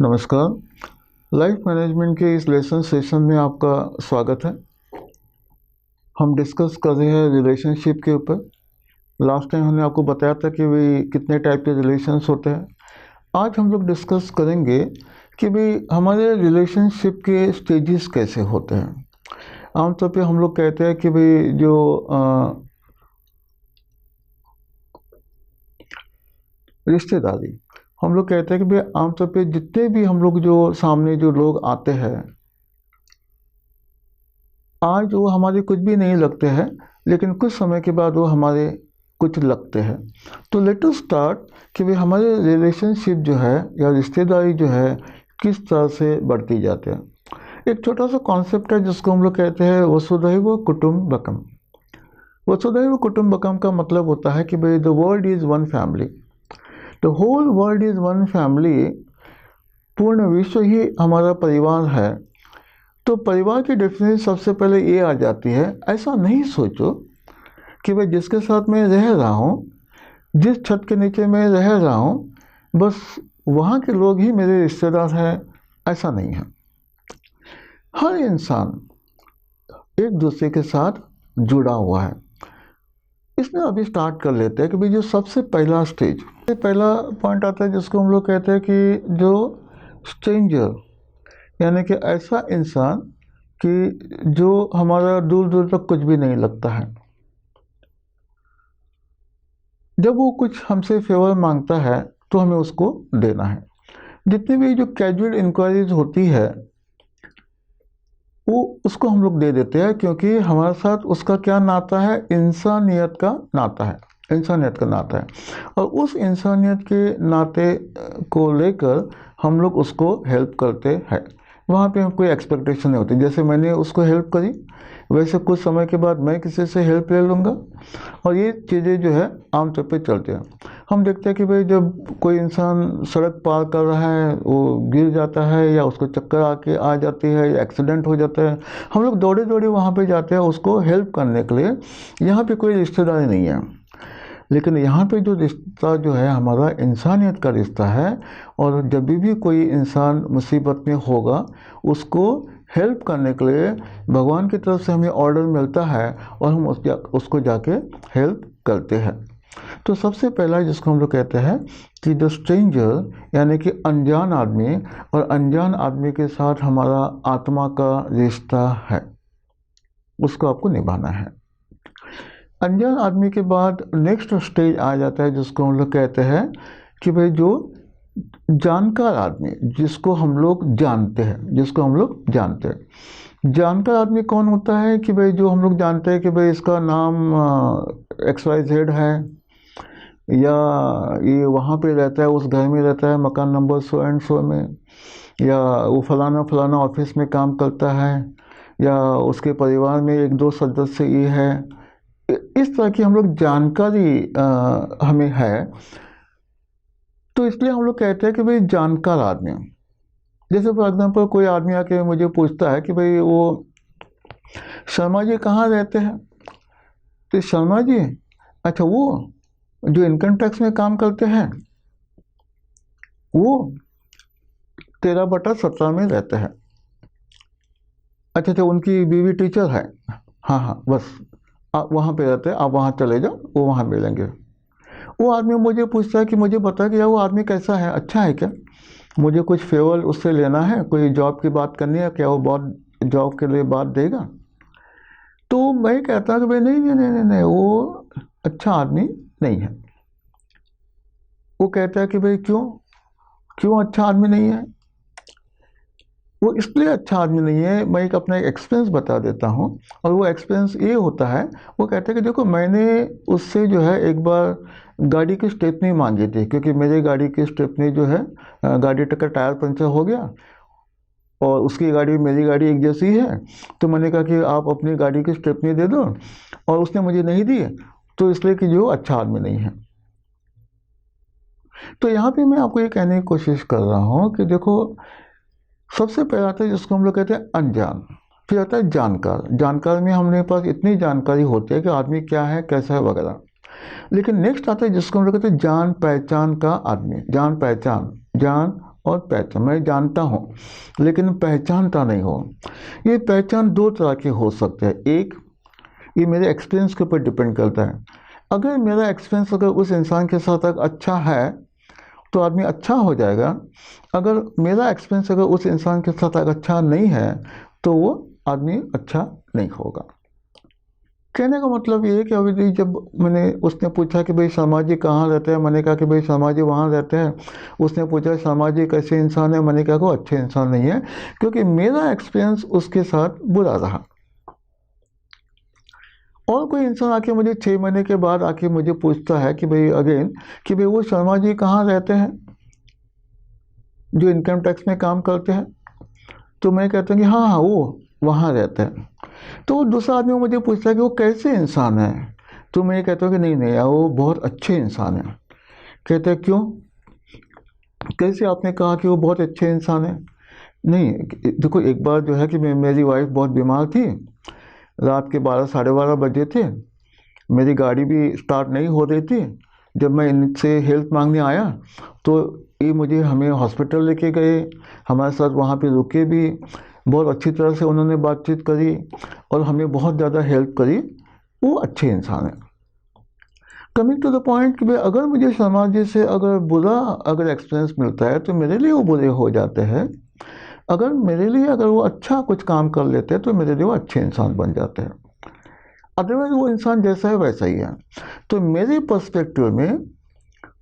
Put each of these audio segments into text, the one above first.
नमस्कार। Life management के इस लेसन सेशन में आपका स्वागत है। हम डिस्कस कर रहे हैं रिलेशनशिप के ऊपर। लास्ट टाइम हमने आपको बताया था कि भाई कितने टाइप के रिलेशंस होते हैं। आज हम लोग डिस्कस करेंगे कि भाई हमारे रिलेशनशिप के स्टेजेस कैसे होते हैं। आमतौर पे हम लोग कहते हैं कि भाई जो रिश्तेदारी, हम लोग कहते हैं कि भाई आमतौर पे जितने भी हम लोग जो सामने जो लोग आते हैं, आज वो हमारे कुछ भी नहीं लगते हैं, लेकिन कुछ समय के बाद वो हमारे कुछ लगते हैं। तो लेट अस स्टार्ट कि भाई हमारे रिलेशनशिप जो है या रिश्तेदारी जो है किस तरह से बढ़ती जाते हैं। एक छोटा सा कॉन्सेप्ट है जिसको हम लोग कहते हैं वसुधैव कुटुंबकम। वसुधैव कुटुंबकम का मतलब होता है कि भाई the world is one family, the whole world is one family. पूर्ण विश्व ही हमारा परिवार है। तो परिवार की डेफिनेशन सबसे पहले ये आ जाती है, ऐसा नहीं सोचो कि भाई जिसके साथ मैं रह रहा हूँ, जिस छत के नीचे मैं रह रहा हूँ, बस वहाँ के लोग ही मेरे रिश्तेदार हैं। ऐसा नहीं है। हर इंसान एक दूसरे के साथ जुड़ा हुआ है। इसमें अभी स्टार्ट कर लेते हैं कि भाई जो सबसे पहला स्टेज, पहला पॉइंट आता है जिसको हम लोग कहते हैं कि जो स्ट्रेंजर, यानी कि ऐसा इंसान कि जो हमारा दूर दूर तक कुछ भी नहीं लगता है। जब वो कुछ हमसे फेवर मांगता है तो हमें उसको देना है। जितनी भी जो कैजुअल इंक्वायरीज होती है वो उसको हम लोग दे देते हैं, क्योंकि हमारे साथ उसका क्या नाता है, इंसानियत का नाता है। इंसानियत का नाता है, और उस इंसानियत के नाते को लेकर हम लोग उसको हेल्प करते हैं। वहाँ पे कोई एक्सपेक्टेशन नहीं होती। जैसे मैंने उसको हेल्प करी, वैसे कुछ समय के बाद मैं किसी से हेल्प ले लूँगा, और ये चीज़ें जो है आमतौर पे चलते हैं। हम देखते हैं कि भाई जब कोई इंसान सड़क पार कर रहा है, वो गिर जाता है या उसको चक्कर आके आ जाती है या एक्सीडेंट हो जाता है, हम लोग दौड़े दौड़े वहाँ पे जाते हैं उसको हेल्प करने के लिए। यहाँ पे कोई रिश्तेदारी नहीं है, लेकिन यहाँ पे जो रिश्ता जो है हमारा इंसानियत का रिश्ता है। और जब भी कोई इंसान मुसीबत में होगा, उसको हेल्प करने के लिए भगवान की तरफ से हमें ऑर्डर मिलता है और हम उसको जाके हेल्प करते हैं। तो सबसे पहला जिसको हम लोग कहते हैं कि द स्ट्रेंजर, यानी कि अनजान आदमी, और अनजान आदमी के साथ हमारा आत्मा का रिश्ता है, उसको आपको निभाना है। अनजान आदमी के बाद नेक्स्ट स्टेज आ जाता है जिसको हम लोग कहते हैं कि भाई जो जानकार आदमी, जिसको हम लोग जानते हैं, जिसको हम लोग जानते हैं। जानकार आदमी कौन होता है कि भाई जो हम लोग जानते हैं कि भाई इसका नाम XYZ है, या ये वहाँ पे रहता है, उस घर में रहता है, मकान नंबर सो एंड सो में, या वो फलाना फलाना ऑफिस में काम करता है, या उसके परिवार में एक दो सदस्य ये है। इस तरह की हम लोग जानकारी हमें है। तो इसलिए हम लोग कहते हैं कि भाई जानकार आदमी। जैसे फॉर एग्जांपल कोई आदमी आके मुझे पूछता है कि भाई वो शर्मा जी कहाँ रहते हैं, तो शर्मा जी, अच्छा वो जो इनकम टैक्स में काम करते हैं, वो 13/17 में रहते हैं। अच्छा, उनकी बीवी टीचर है। हाँ हाँ, बस आप वहाँ पे रहते हैं, आप वहाँ चले जाओ, वो वहाँ मिलेंगे। वो आदमी मुझे पूछता है कि मुझे बता कि यार वो आदमी कैसा है, अच्छा है क्या, मुझे कुछ फेवर उससे लेना है, कोई जॉब की बात करनी है क्या, वो बहुत जॉब के लिए बात देगा। तो मैं कहता कि भाई नहीं नहीं नहीं नहीं नहीं, वो अच्छा आदमी नहीं है। वो कहता है कि भाई क्यों क्यों अच्छा आदमी नहीं है। वो इसलिए अच्छा आदमी नहीं है, मैं एक अपना एक्सपीरियंस बता देता हूँ, और वो एक्सपीरियंस ये होता है। वो कहते हैं कि देखो, मैंने उससे जो है एक बार गाड़ी की स्टेपनी मांगी थी, क्योंकि मेरी गाड़ी की स्टेपनी जो है, गाड़ी का टायर पंचर हो गया, और उसकी गाड़ी मेरी गाड़ी एक जैसी है। तो मैंने कहा कि आप अपनी गाड़ी की स्टेपनी दे दो, और उसने मुझे नहीं दी, तो इसलिए कि जो अच्छा आदमी नहीं है। तो यहाँ पे मैं आपको ये कहने की कोशिश कर रहा हूँ कि देखो, सबसे पहले आता है जिसको हम लोग कहते हैं अनजान, फिर आता है जानकार। जानकार में हमारे पास इतनी जानकारी होती है कि आदमी क्या है, कैसा है, वगैरह। लेकिन नेक्स्ट आता है जिसको हम लोग कहते हैं जान पहचान का आदमी। जान और पहचान, मैं जानता हूँ लेकिन पहचानता नहीं हूँ। ये पहचान दो तरह के हो सकते हैं। एक, ये मेरे एक्सपीरियंस के ऊपर डिपेंड करता है। अगर मेरा एक्सपीरियंस अगर उस इंसान के साथ अगर अच्छा है तो आदमी अच्छा हो जाएगा। अगर मेरा एक्सपीरियंस अगर उस इंसान के साथ अगर अच्छा नहीं है तो वो आदमी अच्छा नहीं होगा। कहने का मतलब ये है कि अभी जब उसने पूछा कि भाई शर्मा जी कहाँ रहते हैं, मैंने कहा कि भाई शर्मा जी वहाँ रहते हैं। उसने पूछा शर्मा जी कैसे इंसान है, मैंने कहा वो अच्छे इंसान नहीं है, क्योंकि मेरा एक्सपीरियंस उसके साथ बुरा रहा। और कोई इंसान आके मुझे 6 महीने के बाद आके मुझे पूछता है कि भाई अगेन कि भाई वो शर्मा जी कहाँ रहते हैं जो इनकम टैक्स में काम करते हैं, तो मैं कहता हूँ कि हाँ हाँ वो वहाँ रहते हैं। तो दूसरा आदमी मुझे पूछता है कि वो कैसे इंसान है, तो मैं कहता हूँ कि नहीं नहीं यार वो बहुत अच्छे इंसान है। कहते हैं क्यों, कैसे आपने कहा कि वो बहुत अच्छे इंसान है? नहीं देखो, एक बार जो है कि मेरी वाइफ बहुत बीमार थी, रात के 12 साढ़े 12 बजे थे, मेरी गाड़ी भी स्टार्ट नहीं हो रही थी। जब मैं इनसे हेल्प मांगने आया तो ये मुझे हमें हॉस्पिटल लेके गए, हमारे साथ वहाँ पे रुके भी, बहुत अच्छी तरह से उन्होंने बातचीत करी और हमें बहुत ज़्यादा हेल्प करी। वो अच्छे इंसान हैं। कमिंग टू द पॉइंट कि भाई अगर मुझे समाज से अगर बुरा अगर एक्सपीरियंस मिलता है तो मेरे लिए वो बुरे हो जाते हैं। अगर मेरे लिए अगर वो अच्छा कुछ काम कर लेते हैं तो मेरे लिए वो अच्छे इंसान बन जाते हैं। अदरवाइज वो इंसान जैसा है वैसा ही है। तो मेरे पर्सपेक्टिव में,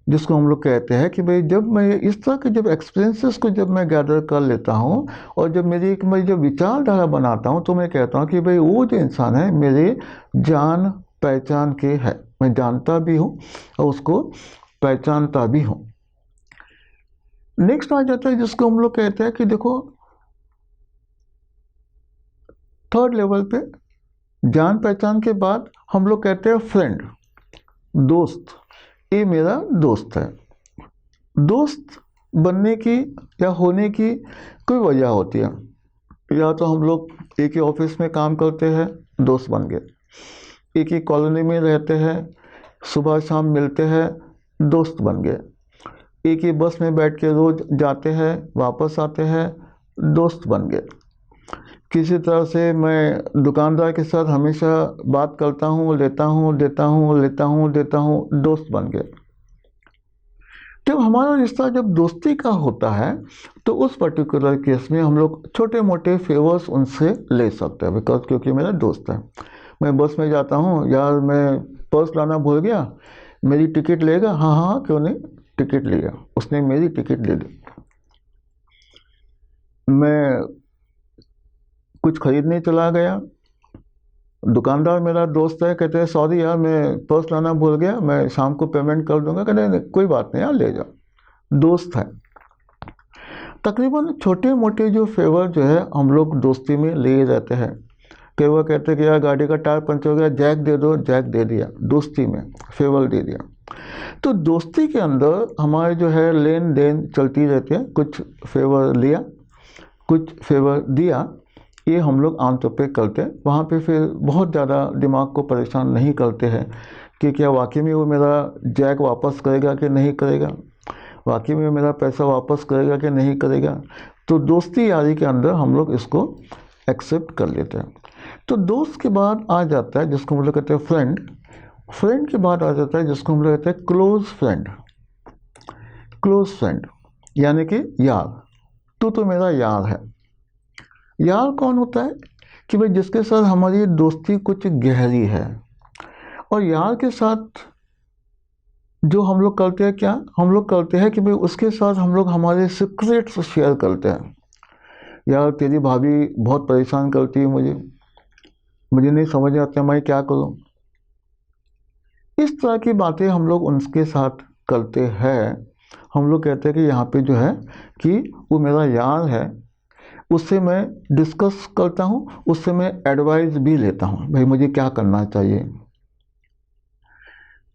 जिसको हम लोग कहते हैं कि भाई जब मैं इस तरह के जब एक्सपीरियंसेस को जब मैं गैदर कर लेता हूँ और जब मैं जब विचारधारा बनाता हूँ तो मैं कहता हूँ कि भाई वो जो इंसान है मेरे जान पहचान के है, मैं जानता भी हूँ और उसको पहचानता भी हूँ। नेक्स्ट आ जाता है जिसको हम लोग कहते हैं कि देखो थर्ड लेवल पे, जान पहचान के बाद हम लोग कहते हैं फ्रेंड, दोस्त। ये मेरा दोस्त है। दोस्त बनने की या होने की कोई वजह होती है। या तो हम लोग एक ही ऑफिस में काम करते हैं, दोस्त बन गए। एक ही कॉलोनी में रहते हैं, सुबह शाम मिलते हैं, दोस्त बन गए। एक ही बस में बैठ के रोज जाते हैं वापस आते हैं, दोस्त बन गए। किसी तरह से मैं दुकानदार के साथ हमेशा बात करता हूँ, लेता हूँ देता हूँ, लेता हूँ देता हूँ, दोस्त बन गए। जब हमारा रिश्ता जब दोस्ती का होता है तो उस पर्टिकुलर केस में हम लोग छोटे मोटे फेवर्स उनसे ले सकते हैं, बिकॉज क्योंकि मेरा दोस्त है। मैं बस में जाता हूँ, यार मैं पर्स लाना भूल गया, मेरी टिकट लेगा? हाँ हाँ क्यों नहीं, टिकट लिया, उसने मेरी टिकट ले ली। मैं कुछ खरीदने चला गया, दुकानदार मेरा दोस्त है, कहते हैं सॉरी यार मैं पर्स लाना भूल गया, मैं शाम को पेमेंट कर दूंगा। कहते नहीं कोई बात नहीं यार ले जाओ, दोस्त है। तकरीबन छोटे मोटे जो फेवर जो है हम लोग दोस्ती में ले रहते हैं। कई बार कहते हैं कि यार गाड़ी का टायर पंचर हो गया, जैक दे दो, जैक दे दिया, दोस्ती में फेवर दे दिया। तो दोस्ती के अंदर हमारे जो है लेन देन चलती रहती है, कुछ फेवर लिया कुछ फेवर दिया, ये हम लोग आमतौर पे करते हैं। वहाँ पे फिर बहुत ज़्यादा दिमाग को परेशान नहीं करते हैं कि क्या वाकई में वो मेरा जैक वापस करेगा कि नहीं करेगा, वाकई में मेरा पैसा वापस करेगा कि नहीं करेगा। तो दोस्ती यारी के अंदर हम लोग इसको एक्सेप्ट कर लेते हैं। तो दोस्त के बाद आ जाता है जिसको हम लोग कहते हैं फ्रेंड। फ्रेंड के बाद आ जाता है जिसको हम लोग कहते हैं क्लोज फ्रेंड। क्लोज फ्रेंड यानी कि यार, तू तो मेरा यार है। यार कौन होता है कि भाई जिसके साथ हमारी दोस्ती कुछ गहरी है। और यार के साथ जो हम लोग करते हैं, क्या हम लोग करते हैं कि भाई उसके साथ हम लोग हमारे सीक्रेट्स शेयर करते हैं। यार तेरी भाभी बहुत परेशान करती है मुझे, मुझे नहीं समझ आता मैं क्या करूं। इस तरह की बातें हम लोग उनके साथ करते हैं। हम लोग कहते हैं कि यहाँ पे जो है कि वो मेरा यार है, उससे मैं डिस्कस करता हूँ, उससे मैं एडवाइस भी लेता हूँ, भाई मुझे क्या करना चाहिए,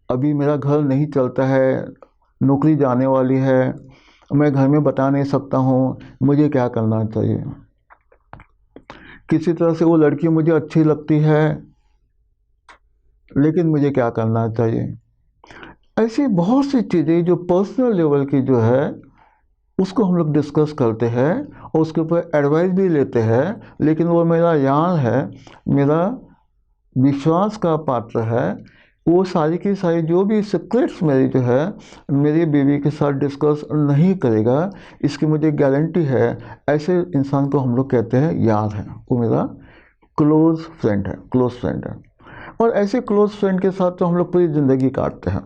अभी मेरा घर नहीं चलता है, नौकरी जाने वाली है, मैं घर में बता नहीं सकता हूँ, मुझे क्या करना चाहिए। किसी तरह से वो लड़की मुझे अच्छी लगती है लेकिन मुझे क्या करना चाहिए। ऐसी बहुत सी चीज़ें जो पर्सनल लेवल की जो है उसको हम लोग डिस्कस करते हैं और उसके ऊपर एडवाइस भी लेते हैं, लेकिन वो मेरा यार है, मेरा विश्वास का पात्र है, वो सारी की सारी जो भी सीक्रेट्स मेरी जो है मेरी बीवी के साथ डिस्कस नहीं करेगा, इसकी मुझे गारंटी है। ऐसे इंसान को हम लोग कहते हैं यार है, वो मेरा क्लोज फ्रेंड है, क्लोज फ्रेंड है। और ऐसे क्लोज फ्रेंड के साथ तो हम लोग पूरी ज़िंदगी काटते हैं।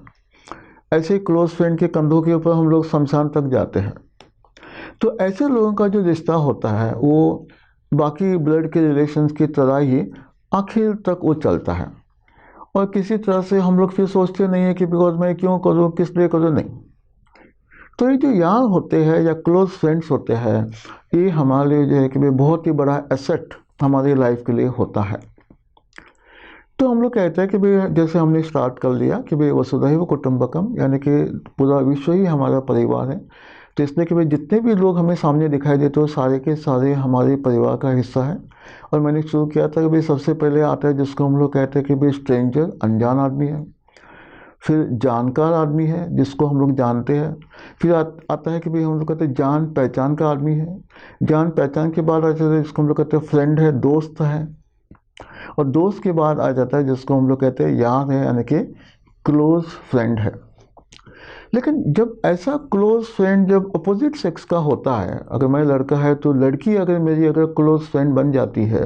ऐसे क्लोज फ्रेंड के कंधों के ऊपर हम लोग शमशान तक जाते हैं। तो ऐसे लोगों का जो रिश्ता होता है वो बाकी ब्लड के रिलेशंस की तरह ही आखिर तक वो चलता है, और किसी तरह से हम लोग फिर सोचते नहीं है कि बिकॉज मैं क्यों करूँ, किस लिए करूँ, नहीं। तो ये जो यार होते हैं या क्लोज फ्रेंड्स होते हैं, ये हमारे लिए जो है कि भाई बहुत ही बड़ा एसेट हमारी लाइफ के लिए होता है। तो हम लोग कहते हैं कि भाई जैसे हमने स्टार्ट कर लिया कि भाई वसुधैव कुटुंबकम, यानी कि पूरा विश्व ही हमारा परिवार है। तो इसलिए कि भाई जितने भी लोग हमें सामने दिखाई देते हो सारे के सारे हमारे परिवार का हिस्सा है। और मैंने शुरू किया था कि भाई सबसे पहले आता है जिसको हम लोग कहते हैं कि भाई स्ट्रेंजर, अनजान आदमी है। फिर जानकार आदमी है जिसको हम लोग जानते हैं। फिर आता है कि भाई हम लोग कहते हैं जान पहचान का आदमी है। जान पहचान के बाद आ जाता है जिसको हम लोग कहते हैं फ्रेंड है, दोस्त है। और दोस्त के बाद आ जाता है जिसको हम लोग कहते हैं यार है, यानी कि क्लोज फ्रेंड है। लेकिन जब ऐसा क्लोज फ्रेंड जब अपोजिट सेक्स का होता है, अगर मैं लड़का है तो लड़की अगर मेरी अगर क्लोज फ्रेंड बन जाती है,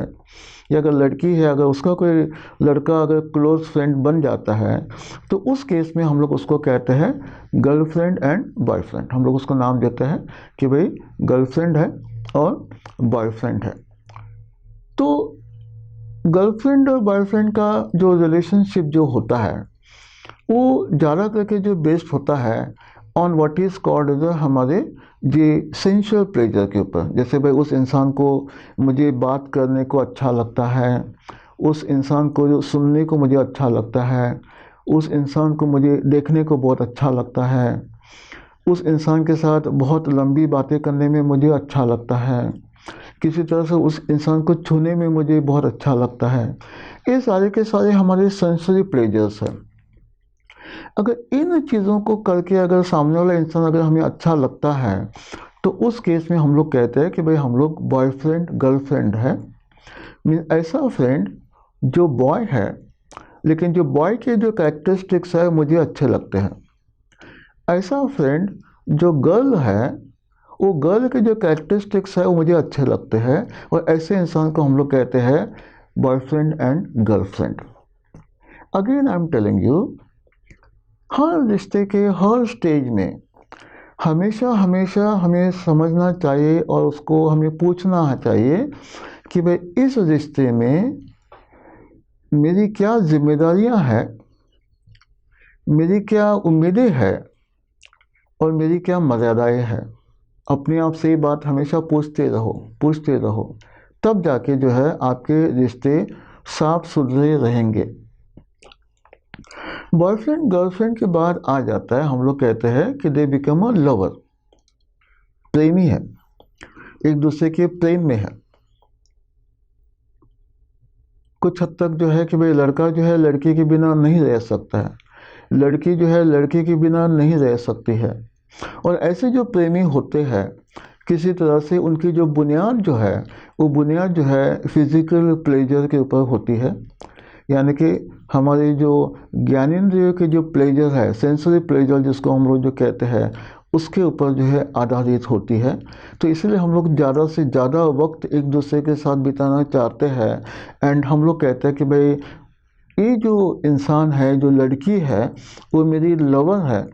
या अगर लड़की है अगर उसका कोई लड़का अगर क्लोज फ्रेंड बन जाता है, तो उस केस में हम लोग उसको कहते हैं गर्लफ्रेंड एंड बॉयफ्रेंड। हम लोग उसको नाम देते हैं कि भाई गर्लफ्रेंड है और बॉयफ्रेंड है। तो गर्लफ्रेंड और बॉयफ्रेंड का जो रिलेशनशिप जो होता है वो ज़्यादा करके जो बेस्ड होता है ऑन व्हाट इज़ कॉल्ड हमारे ये सेंसुअल प्लेजर के ऊपर। जैसे भाई उस इंसान को मुझे बात करने को अच्छा लगता है, उस इंसान को जो सुनने को मुझे अच्छा लगता है, उस इंसान को मुझे देखने को बहुत अच्छा लगता है, उस इंसान के साथ बहुत लंबी बातें करने में मुझे अच्छा लगता है, किसी तरह से उस इंसान को छूने में मुझे बहुत अच्छा लगता है। ये सारे के सारे हमारे सेंसरी प्लेजर्स हैं। अगर इन चीज़ों को करके अगर सामने वाला इंसान अगर हमें अच्छा लगता है, तो उस केस में हम लोग कहते हैं कि भाई हम लोग बॉयफ्रेंड गर्लफ्रेंड है। मीन ऐसा फ्रेंड जो बॉय है, लेकिन जो बॉय के जो कैरेक्टरिस्टिक्स है मुझे अच्छे लगते हैं। ऐसा फ्रेंड जो गर्ल है, वो गर्ल के जो कैरेक्टरिस्टिक्स है वो मुझे अच्छे लगते हैं। और ऐसे इंसान को हम लोग कहते हैं boyfriend and girlfriend. Again I am telling you, हर रिश्ते के हर स्टेज में हमेशा हमेशा हमें समझना चाहिए और उसको हमें पूछना चाहिए कि भाई इस रिश्ते में मेरी क्या जिम्मेदारियां हैं, मेरी क्या उम्मीदें हैं और मेरी क्या मर्यादाएं हैं। अपने आप से ये बात हमेशा पूछते रहो, पूछते रहो, तब जाके जो है आपके रिश्ते साफ सुथरे रहेंगे। बॉयफ्रेंड गर्लफ्रेंड के बाद आ जाता है, हम लोग कहते हैं कि दे बिकम अ लवर, प्रेमी है, एक दूसरे के प्रेम में है। कुछ हद तक जो है कि भाई लड़का जो है लड़की के बिना नहीं रह सकता है, लड़की जो है लड़के के बिना नहीं रह सकती है। और ऐसे जो प्रेमी होते हैं किसी तरह से उनकी जो बुनियाद जो है वो बुनियाद जो है फिजिकल प्लेजर के ऊपर होती है। यानी कि हमारे जो ज्ञानेंद्रियों के जो प्लेजर है, सेंसरी प्लेजर जिसको हम लोग जो कहते हैं, उसके ऊपर जो है आधारित होती है। तो इसलिए हम लोग ज़्यादा से ज़्यादा वक्त एक दूसरे के साथ बिताना चाहते हैं। एंड हम लोग कहते हैं कि भाई ये जो इंसान है, जो लड़की है, वो मेरी लवर है,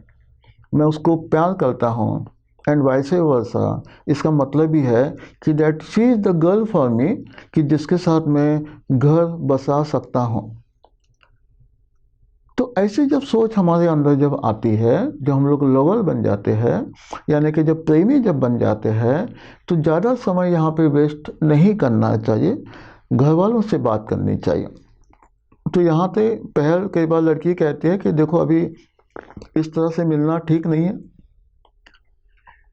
मैं उसको प्यार करता हूँ। एंड वाइस वर्सा, इसका मतलब भी है कि that she is the girl for me, कि जिसके साथ मैं घर बसा सकता हूँ। तो ऐसी जब सोच हमारे अंदर जब आती है, जब हम लोग लवर बन जाते हैं, यानी कि जब प्रेमी जब बन जाते हैं, तो ज़्यादा समय यहाँ पे वेस्ट नहीं करना चाहिए, घर वालों से बात करनी चाहिए। तो यहाँ पे पहल कई बार लड़की कहती है कि देखो अभी इस तरह से मिलना ठीक नहीं है,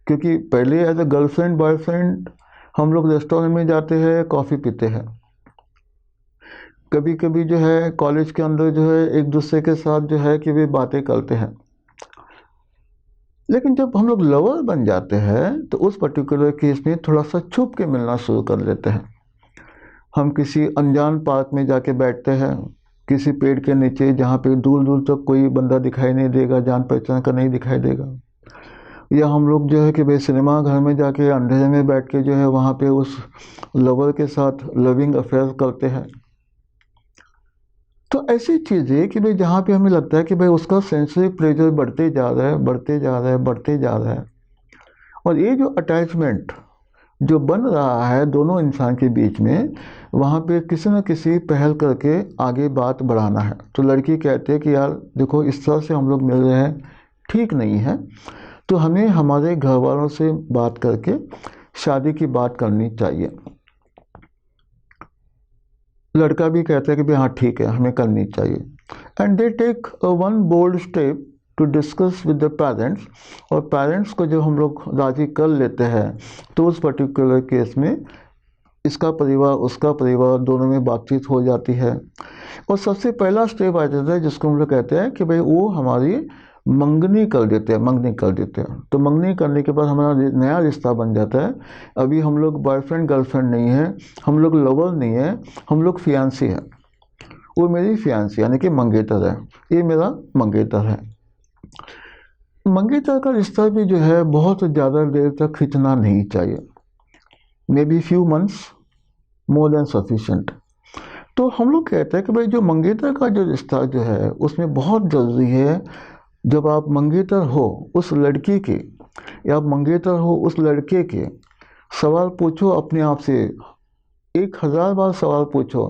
क्योंकि पहले एज अ गर्लफ्रेंड बॉयफ्रेंड हम लोग रेस्टोरेंट में जाते हैं, कॉफ़ी पीते हैं, कभी कभी जो है कॉलेज के अंदर जो है एक दूसरे के साथ जो है कि वे बातें करते हैं। लेकिन जब हम लोग लवर बन जाते हैं तो उस पर्टिकुलर केस में थोड़ा सा छुप के मिलना शुरू कर लेते हैं। हम किसी अनजान पार्क में जाके बैठते हैं, किसी पेड़ के नीचे जहाँ पे दूर दूर तक कोई बंदा दिखाई नहीं देगा, जान पहचान का नहीं दिखाई देगा। या हम लोग जो है कि भाई सिनेमा घर में जाके अंधेरे में बैठ के जो है वहाँ पे उस लवर के साथ लविंग अफेयर करते हैं। तो ऐसी चीज़ें कि भाई जहाँ पे हमें लगता है कि भाई उसका सेंसरी प्लेजर बढ़ते जा रहा है, बढ़ते जा रहा है, बढ़ते जा रहा है, और ये जो अटैचमेंट जो बन रहा है दोनों इंसान के बीच में, वहाँ पे किसी न किसी पहल करके आगे बात बढ़ाना है। तो लड़की कहते है कि यार देखो, इस तरह से हम लोग मिल रहे हैं, ठीक नहीं है, तो हमें हमारे घर वालों से बात करके शादी की बात करनी चाहिए। लड़का भी कहता है कि भाई हाँ ठीक है, हमें करनी चाहिए। And they take one bold step to discuss with the parents, और पेरेंट्स को जब हम लोग राज़ी कर लेते हैं तो उस पर्टिकुलर केस में इसका परिवार उसका परिवार दोनों में बातचीत हो जाती है। और सबसे पहला स्टेप आ जाता है जिसको हम लोग कहते हैं कि भाई वो हमारी मंगनी कर देते हैं, मंगनी कर देते हैं। तो मंगनी करने के बाद हमारा नया रिश्ता बन जाता है। अभी हम लोग बॉयफ्रेंड गर्लफ्रेंड नहीं है, हम लोग लवर नहीं है, हम लोग फियांसी है। वो मेरी फियांसी यानी कि मंगेतर है, ये मेरा मंगेतर है। मंगेतर का रिश्ता भी जो है बहुत ज़्यादा देर तक खींचना नहीं चाहिए, may be few months more than sufficient. तो हम लोग कहते हैं कि भाई जो मंगेतर का जो रिश्ता जो है उसमें बहुत ज़रूरी है, जब आप मंगेतर हो उस लड़की के या आप मंगेतर हो उस लड़के के, सवाल पूछो अपने आप से, 1000 बार सवाल पूछो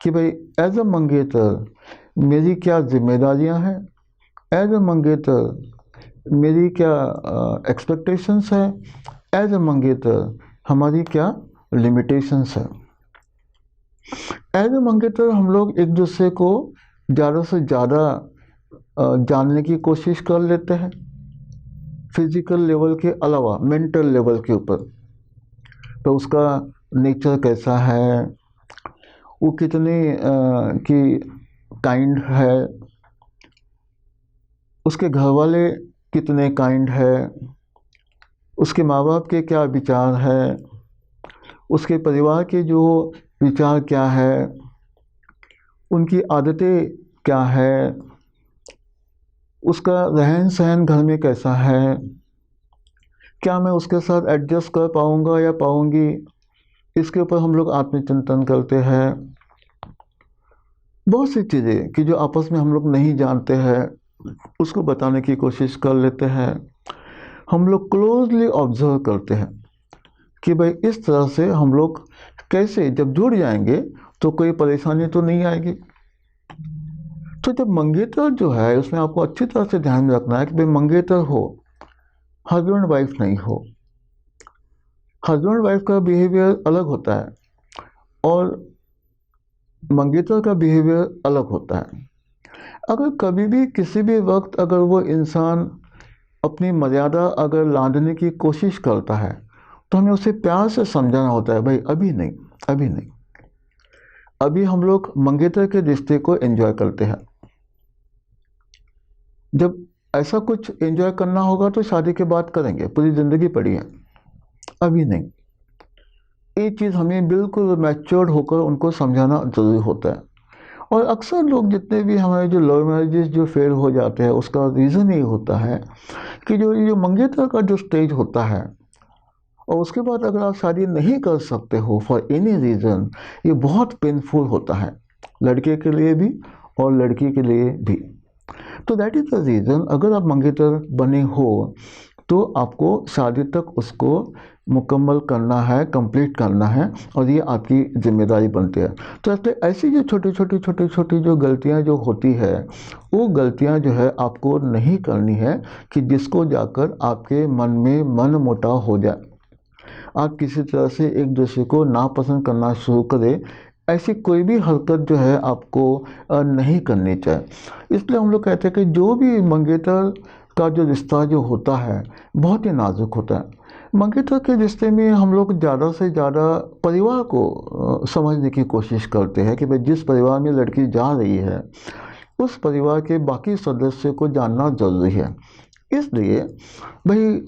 कि भाई एज अ मंगेतर मेरी क्या जिम्मेदारियां हैं, एज अ मंगेतर मेरी क्या एक्सपेक्टेशंस है, एज अ मंगेतर हमारी क्या लिमिटेशंस है। एज अ मंगेतर हम लोग एक दूसरे को ज़्यादा से ज़्यादा जानने की कोशिश कर लेते हैं, फिजिकल लेवल के अलावा मेंटल लेवल के ऊपर। तो उसका नेचर कैसा है, वो कितने की काइंड है, उसके घर वाले कितने काइंड है, उसके माँ बाप के क्या विचार है, उसके परिवार के जो विचार क्या है, उनकी आदतें क्या है, उसका रहन सहन घर में कैसा है, क्या मैं उसके साथ एडजस्ट कर पाऊँगा या पाऊँगी, इसके ऊपर हम लोग आत्मचिंतन करते हैं। बहुत सी चीज़ें कि जो आपस में हम लोग नहीं जानते हैं उसको बताने की कोशिश कर लेते हैं। हम लोग क्लोजली ऑब्जर्व करते हैं कि भाई इस तरह से हम लोग कैसे जब जुड़ जाएंगे तो कोई परेशानी तो नहीं आएगी। तो जब मंगेतर जो है उसमें आपको अच्छी तरह से ध्यान में रखना है कि भाई मंगेतर हो, हस्बैंड वाइफ नहीं हो। हस्बैंड वाइफ का बिहेवियर अलग होता है और मंगेतर का बिहेवियर अलग होता है। अगर कभी भी किसी भी वक्त अगर वो इंसान अपनी मर्यादा अगर लांघने की कोशिश करता है तो हमें उसे प्यार से समझाना होता है, भाई अभी नहीं, अभी नहीं, अभी हम लोग मंगेतर के रिश्ते को एंजॉय करते हैं। जब ऐसा कुछ एंजॉय करना होगा तो शादी के बाद करेंगे, पूरी ज़िंदगी पड़ी है, अभी नहीं। ये चीज़ हमें बिल्कुल मैच्योर्ड होकर उनको समझाना ज़रूरी होता है। और अक्सर लोग जितने भी हमारे जो लव मैरिजेस जो फेल हो जाते हैं उसका रीज़न ये होता है कि जो मंगेतर का जो स्टेज होता है और उसके बाद अगर आप शादी नहीं कर सकते हो फॉर एनी रीज़न, ये बहुत पेनफुल होता है लड़के के लिए भी और लड़की के लिए भी। तो दैट इज़ द रीज़न, अगर आप मंगेतर बने हो तो आपको शादी तक उसको मुकम्मल करना है, कंप्लीट करना है, और ये आपकी जिम्मेदारी बनती है। तो ऐसी जो छोटी छोटी जो गलतियां जो होती है वो गलतियां जो है आपको नहीं करनी है कि जिसको जाकर आपके मन में मन मुटाव हो जाए, आप किसी तरह से एक दूसरे को नापसंद करना शुरू करें। ऐसी कोई भी हरकत जो है आपको नहीं करनी चाहिए। इसलिए हम लोग कहते हैं कि जो भी मंगेतर का जो रिश्ता जो होता है बहुत ही नाजुक होता है। मंगेतर के रिश्ते में हम लोग ज़्यादा से ज़्यादा परिवार को समझने की कोशिश करते हैं कि भाई जिस परिवार में लड़की जा रही है उस परिवार के बाकी सदस्य को जानना ज़रूरी है। इसलिए भाई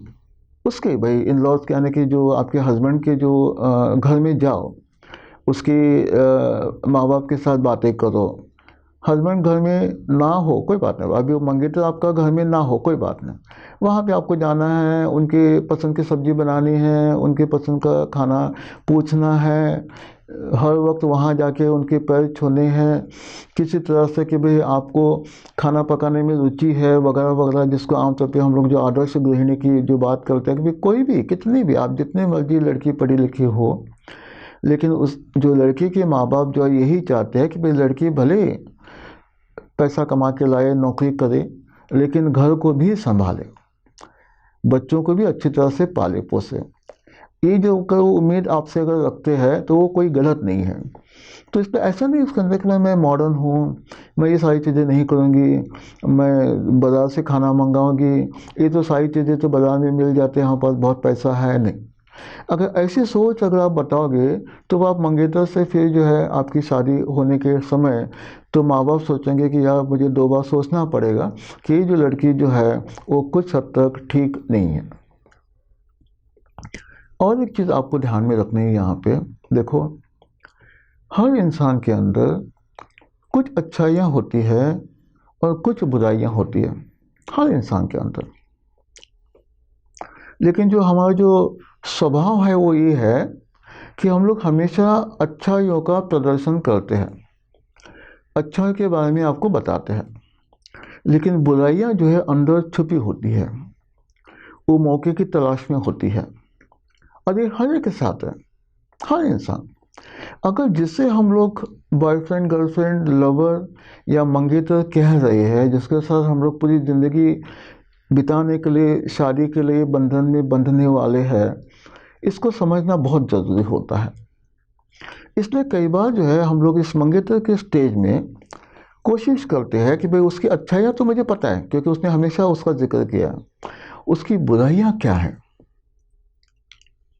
उसके भाई इन लॉज के, यानी कि जो आपके हस्बैंड के जो घर में जाओ, उसके माँ बाप के साथ बातें करो। हस्बैंड घर में ना हो कोई बात नहीं, अभी वो मंगेतर आपका घर में ना हो कोई बात नहीं, वहाँ पे आपको जाना है, उनके पसंद की सब्जी बनानी है, उनके पसंद का खाना पूछना है, हर वक्त वहाँ जाके उनके पैर छूने हैं, किसी तरह से कि भाई आपको खाना पकाने में रुचि है वगैरह वगैरह, जिसको आमतौर पे हम लोग जो आदर्श गृहिणी की जो बात करते हैं कि भाई कोई भी, कितनी भी, आप जितने मर्जी लड़की पढ़ी लिखी हो, लेकिन उस जो लड़की के माँ बाप जो है यही चाहते हैं कि भाई लड़की भले पैसा कमा के लाए, नौकरी करे, लेकिन घर को भी संभाले, बच्चों को भी अच्छी तरह से पाले पोसे। ये जो उम्मीद आपसे अगर रखते हैं तो वो कोई गलत नहीं है। तो इस पर ऐसा नहीं उसके अंदर कि मैं मॉडर्न हूँ, मैं ये सारी चीज़ें नहीं करूँगी, मैं बाज़ार से खाना मंगाऊँगी, ये तो सारी चीज़ें तो बाज़ार में मिल जाते हैं, हमारे पास बहुत पैसा है, नहीं। अगर ऐसी सोच अगर आप बताओगे तो आप मंगेतर से फिर जो है आपकी शादी होने के समय तो माँ बाप सोचेंगे कि यार मुझे 2 बार सोचना पड़ेगा कि ये जो लड़की जो है वो कुछ हद तक ठीक नहीं है। और एक चीज़ आपको ध्यान में रखनी है यहाँ पे, देखो हर इंसान के अंदर कुछ अच्छाइयाँ होती है और कुछ बुराइयाँ होती है, हर इंसान के अंदर। लेकिन जो हमारा जो स्वभाव है वो ये है कि हम लोग हमेशा अच्छाइयों का प्रदर्शन करते हैं, अच्छाई के बारे में आपको बताते हैं, लेकिन बुराइयां जो है अंदर छुपी होती है, वो मौके की तलाश में होती है। और ये हर एक के साथ है, हर इंसान। अगर जिससे हम लोग बॉयफ्रेंड, गर्लफ्रेंड, लवर या मंगेतर कह रहे हैं, जिसके साथ हम लोग पूरी ज़िंदगी बिताने के लिए, शादी के लिए बंधन में बंधने वाले हैं, इसको समझना बहुत ज़रूरी होता है। इसलिए कई बार जो है हम लोग इस मंगेतर के स्टेज में कोशिश करते हैं कि भाई उसकी अच्छाइयाँ तो मुझे पता है क्योंकि उसने हमेशा उसका जिक्र किया, उसकी बुराइयाँ क्या है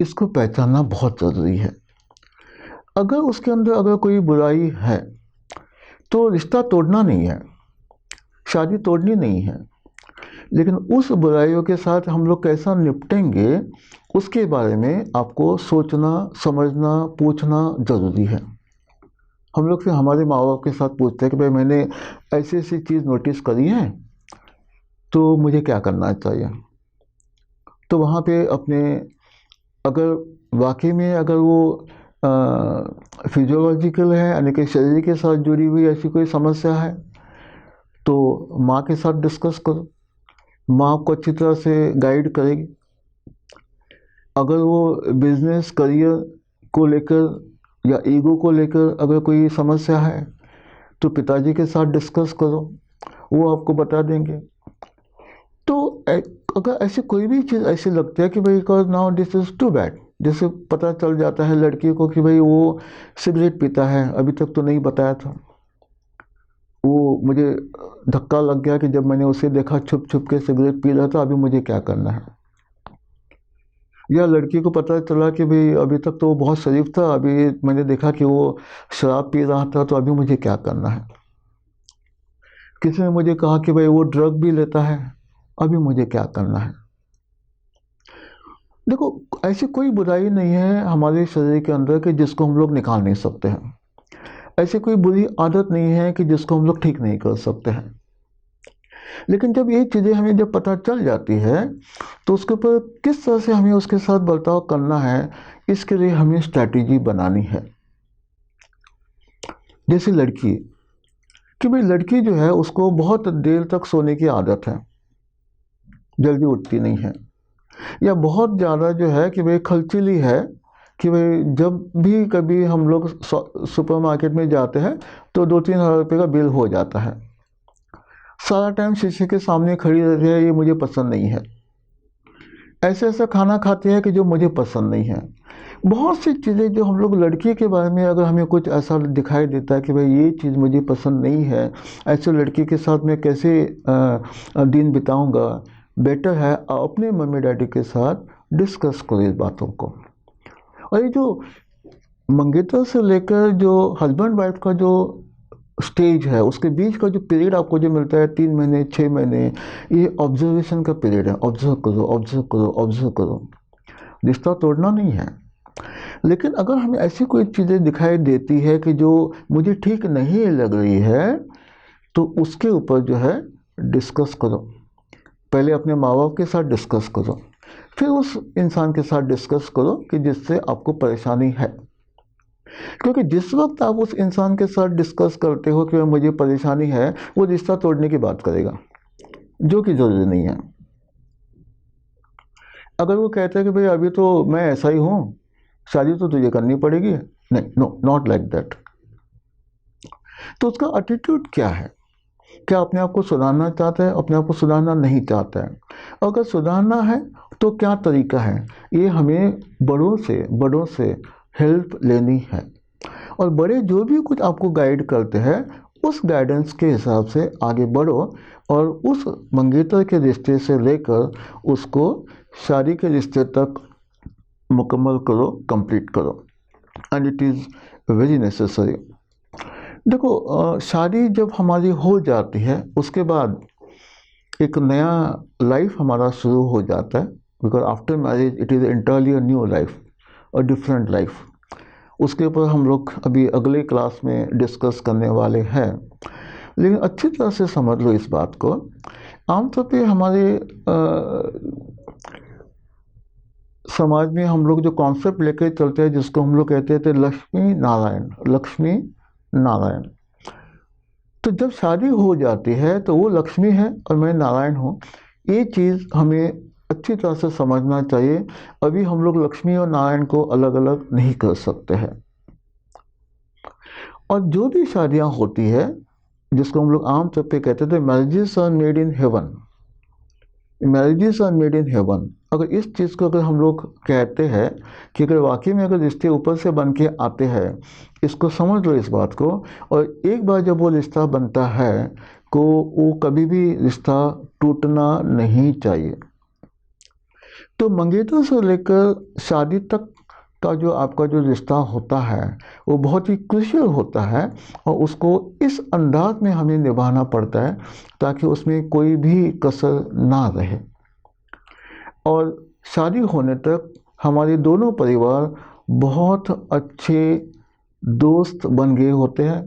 इसको पहचानना बहुत ज़रूरी है। अगर उसके अंदर अगर कोई बुराई है तो रिश्ता तोड़ना नहीं है, शादी तोड़नी नहीं है, लेकिन उस बुराइयों के साथ हम लोग कैसा निपटेंगे उसके बारे में आपको सोचना, समझना, पूछना ज़रूरी है। हम लोग फिर हमारे माँ बाप के साथ पूछते हैं कि भाई मैंने ऐसी ऐसी चीज़ नोटिस करी है तो मुझे क्या करना चाहिए। तो वहाँ पे अपने, अगर वाकई में अगर वो फिजियोलॉजिकल है, यानी कि शरीर के साथ जुड़ी हुई ऐसी कोई समस्या है तो माँ के साथ डिस्कस करो, माँ आपको अच्छी तरह से गाइड करेगी। अगर वो बिजनेस, करियर को लेकर या ईगो को लेकर अगर कोई समस्या है तो पिताजी के साथ डिस्कस करो, वो आपको बता देंगे। तो अगर ऐसी कोई भी चीज़ ऐसी लगती है कि भाई because now this is too bad, जैसे पता चल जाता है लड़की को कि भाई वो सिगरेट पीता है, अभी तक तो नहीं बताया था, वो मुझे धक्का लग गया कि जब मैंने उसे देखा छुप छुप के सिगरेट पी रहा था, अभी मुझे क्या करना है। या लड़की को पता चला कि भाई अभी तक तो वो बहुत शरीफ था, अभी मैंने देखा कि वो शराब पी रहा था, तो अभी मुझे क्या करना है। किसी ने मुझे कहा कि भाई वो ड्रग भी लेता है, अभी मुझे क्या करना है। देखो ऐसी कोई बुराई नहीं है हमारे शरीर के अंदर कि जिसको हम लोग निकाल नहीं सकते हैं, ऐसी कोई बुरी आदत नहीं है कि जिसको हम लोग ठीक नहीं कर सकते हैं। लेकिन जब ये चीज़ें हमें जब पता चल जाती है तो उसके ऊपर किस तरह से हमें उसके साथ बर्ताव करना है, इसके लिए हमें स्ट्रैटेजी बनानी है। जैसे लड़की, कि भाई लड़की जो है उसको बहुत देर तक सोने की आदत है, जल्दी उठती नहीं है, या बहुत ज़्यादा जो है कि भाई खलचिली है, कि भाई जब भी कभी हम लोग सुपरमार्केट में जाते हैं तो 2-3 हज़ार रुपये का बिल हो जाता है, सारा टाइम शीशे के सामने खड़ी रहती है, ये मुझे पसंद नहीं है। ऐसा ऐसा खाना खाती है कि जो मुझे पसंद नहीं है। बहुत सी चीज़ें जो हम लोग लड़की के बारे में अगर हमें कुछ ऐसा दिखाई देता है कि भाई ये चीज़ मुझे पसंद नहीं है, ऐसे लड़की के साथ मैं कैसे दिन बिताऊंगा, बेटर है अपने मम्मी डैडी के साथ डिस्कस करो इस बातों को। और ये जो मंगेतर से लेकर जो हस्बैंड वाइफ का जो स्टेज है, उसके बीच का जो पीरियड आपको जो मिलता है 3 महीने 6 महीने, ये ऑब्जर्वेशन का पीरियड है। ऑब्जर्व करो, ऑब्जर्व करो, ऑब्जर्व करो, रिश्ता तोड़ना नहीं है। लेकिन अगर हमें ऐसी कोई चीज़ें दिखाई देती है कि जो मुझे ठीक नहीं लग रही है, तो उसके ऊपर जो है डिस्कस करो। पहले अपने माँ बाप के साथ डिस्कस करो, फिर उस इंसान के साथ डिस्कस करो कि जिससे आपको परेशानी है। क्योंकि जिस वक्त आप उस इंसान के साथ डिस्कस करते हो कि मुझे परेशानी है, वो रिश्ता तोड़ने की बात करेगा, जो कि ज़रूरी नहीं है। अगर वो कहता है कि भाई अभी तो मैं ऐसा ही हूँ, शादी तो तुझे करनी पड़ेगी, नहीं, नो, नॉट लाइक दैट। तो उसका एटीट्यूड क्या है? क्या अपने आप को सुधारना चाहता है, अपने आप को सुधारना नहीं चाहता है? अगर सुधारना है तो क्या तरीका है? ये हमें बड़ों से हेल्प लेनी है। और बड़े जो भी कुछ आपको गाइड करते हैं, उस गाइडेंस के हिसाब से आगे बढ़ो और उस मंगेतर के रिश्ते से लेकर उसको शादी के रिश्ते तक मुकम्मल करो, कंप्लीट करो। And it is very necessary. देखो, शादी जब हमारी हो जाती है, उसके बाद एक नया लाइफ हमारा शुरू हो जाता है। Because after marriage it is entirely a new life, a different life. उसके ऊपर हम लोग अभी अगले क्लास में डिस्कस करने वाले हैं। लेकिन अच्छी तरह से समझ लो इस बात को। आमतौर पे हमारे समाज में हम लोग जो कॉन्सेप्ट लेकर चलते हैं, जिसको हम लोग कहते थे लक्ष्मी नारायण, लक्ष्मी नारायण। तो जब शादी हो जाती है तो वो लक्ष्मी है और मैं नारायण हूँ, ये चीज़ हमें अच्छी तरह से समझना चाहिए। अभी हम लोग लक्ष्मी और नारायण को अलग अलग नहीं कर सकते हैं। और जो भी शादियाँ होती है, जिसको हम लोग आम तौर पे कहते थे marriages are made in heaven, marriages are made in heaven. अगर इस चीज़ को अगर हम लोग कहते हैं कि अगर वाकई में अगर रिश्ते ऊपर से बन के आते हैं, इसको समझ लो इस बात को। और एक बार जब वो रिश्ता बनता है तो वो कभी भी रिश्ता टूटना नहीं चाहिए। तो मंगेतर से लेकर शादी तक का जो आपका जो रिश्ता होता है, वो बहुत ही क्रूशियल होता है और उसको इस अंदाज में हमें निभाना पड़ता है ताकि उसमें कोई भी कसर ना रहे। और शादी होने तक हमारे दोनों परिवार बहुत अच्छे दोस्त बन गए होते हैं।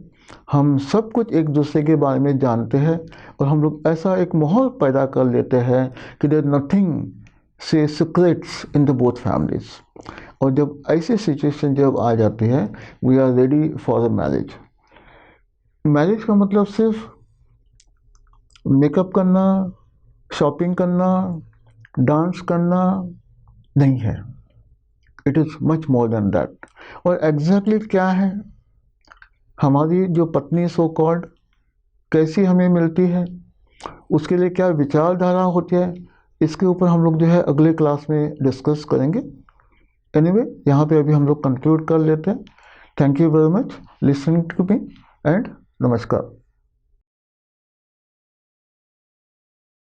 हम सब कुछ एक दूसरे के बारे में जानते हैं और हम लोग ऐसा एक माहौल पैदा कर लेते हैं कि there nothing say secrets in the both families. और जब ऐसी सिचुएशन जब आ जाती है, we are ready for a marriage. Marriage का मतलब सिर्फ मेकअप करना, शॉपिंग करना, डांस करना नहीं है। It is much more than that. और एग्जैक्टली क्या है हमारी जो पत्नी सो कॉल्ड, कैसी हमें मिलती है, उसके लिए क्या विचारधारा होती है, इसके ऊपर हम लोग जो है अगले क्लास में डिस्कस करेंगे। एनीवे, यहाँ पे अभी हम लोग कंक्लूड कर लेते हैं। Thank you very much listening to me and नमस्कार।